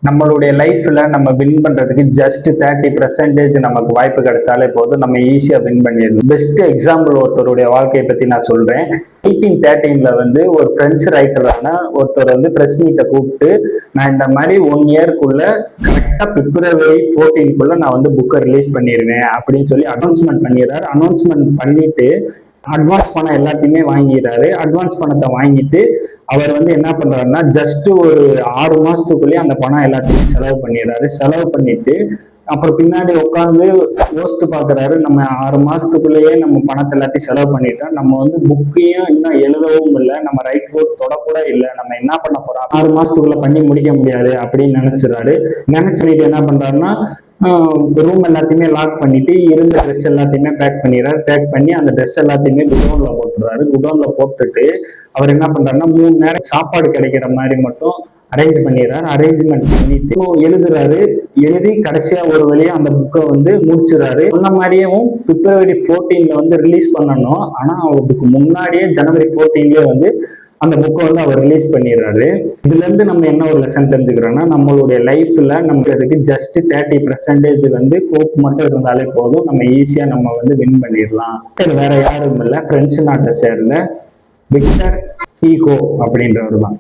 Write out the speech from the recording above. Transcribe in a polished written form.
நம்மளுடைய லைஃப்ல நம்ம வின் பண்றதுக்கு ஜஸ்ட் 30% நமக்கு வாய்ப்பு கிடைச்சாலே போதும், நம்ம ஈஸியா வின் பண்ணிடலாம். பெஸ்ட் எக்ஸாம்பிள் ஒருத்தருடைய வாழ்க்கையை பத்தி நான் சொல்றேன். 1813 வந்து ஒரு பிரெஞ்சு ரைட்டரான ஒருத்தர் வந்து பிரஸ் மீட்டை கூப்பிட்டு, நான் இந்த மாதிரி 1 இயர்க்குள்ள கரெக்டா பிப்ரவரி 14க்குள்ள நான் வந்து புக்கை ரிலீஸ் பண்ணிடுவேன் அப்படின்னு சொல்லி அனௌன்ஸ்மெண்ட் பண்ணிடுறாரு. அனௌன்ஸ்மெண்ட் பண்ணிட்டு அட்வான்ஸ் பணம் எல்லாத்தையுமே வாங்கிடுறாரு. அட்வான்ஸ் பணத்தை வாங்கிட்டு அவர் வந்து என்ன பண்றாருன்னா, ஜஸ்ட் ஒரு 6 மாசத்துக்குள்ளேயே அந்த பணம் எல்லாத்தையும் செலவு பண்ணிடுறாரு. செலவு பண்ணிட்டு அப்புறம் பின்னாடி உட்காந்து யோசித்து பாக்குறாரு, நம்ம 6 மாசத்துக்குள்ளேயே நம்ம பணத்தை எல்லாத்தையும் செலவு பண்ணிட்டோம், நம்ம வந்து புக்கையும் இன்னும் எழுதவும் இல்லை, நம்ம ரைட் போர்ட் தொடக்கூட இல்லை, நம்ம என்ன பண்ண போறோம், 6 மாசத்துக்குள்ள பண்ணி முடிக்க முடியாது அப்படின்னு நினைச்சிடறாரு. நினைச்சுட்டு என்ன பண்றாருன்னா, ரூம் எல்லாத்தையுமே லாக் பண்ணிட்டு இருந்த ட்ரெஸ் எல்லாத்தையுமே பேக் பண்ணிடுறாரு. பேக் பண்ணி அந்த ட்ரெஸ் எல்லாத்தையுமே குடோன்ல போட்டுறாரு. குடோன்ல போட்டுட்டு அவர் என்ன பண்றாருன்னா, 3 நேரம் சாப்பாடு கிடைக்கிற மாதிரி மட்டும் அரேஞ்ச் பண்ணிடுறாரு. அரேஞ்ச்மெண்ட் பண்ணிட்டு எழுதுறாரு. எழுதி கடைசியா ஒரு வழியா அந்த புக்கை வந்து முடிச்சுறாரு. சொன்ன மாதிரியும் பிப்ரவரி 14ல வந்து ரிலீஸ் பண்ணணும். ஆனா அவருக்கு முன்னாடியே ஜனவரி 14ல வந்து அந்த புக்கை வந்து அவர் ரிலீஸ் பண்ணிடுறாரு. இதுல இருந்து நம்ம என்ன ஒரு லெசன் தெரிஞ்சுக்கிறோம்னா, நம்மளுடைய லைஃப்ல நமக்கு ஜஸ்ட் 30% வந்து ஹோப் மட்டும் இருந்தாலே போதும், நம்ம ஈஸியா நம்ம வந்து வின் பண்ணிடலாம். வேற யாரும் இல்லை, பிரெஞ்சு நாட்டை சேர்ந்த விக்டர் ஹியூகோ அப்படின்றவர் தான்.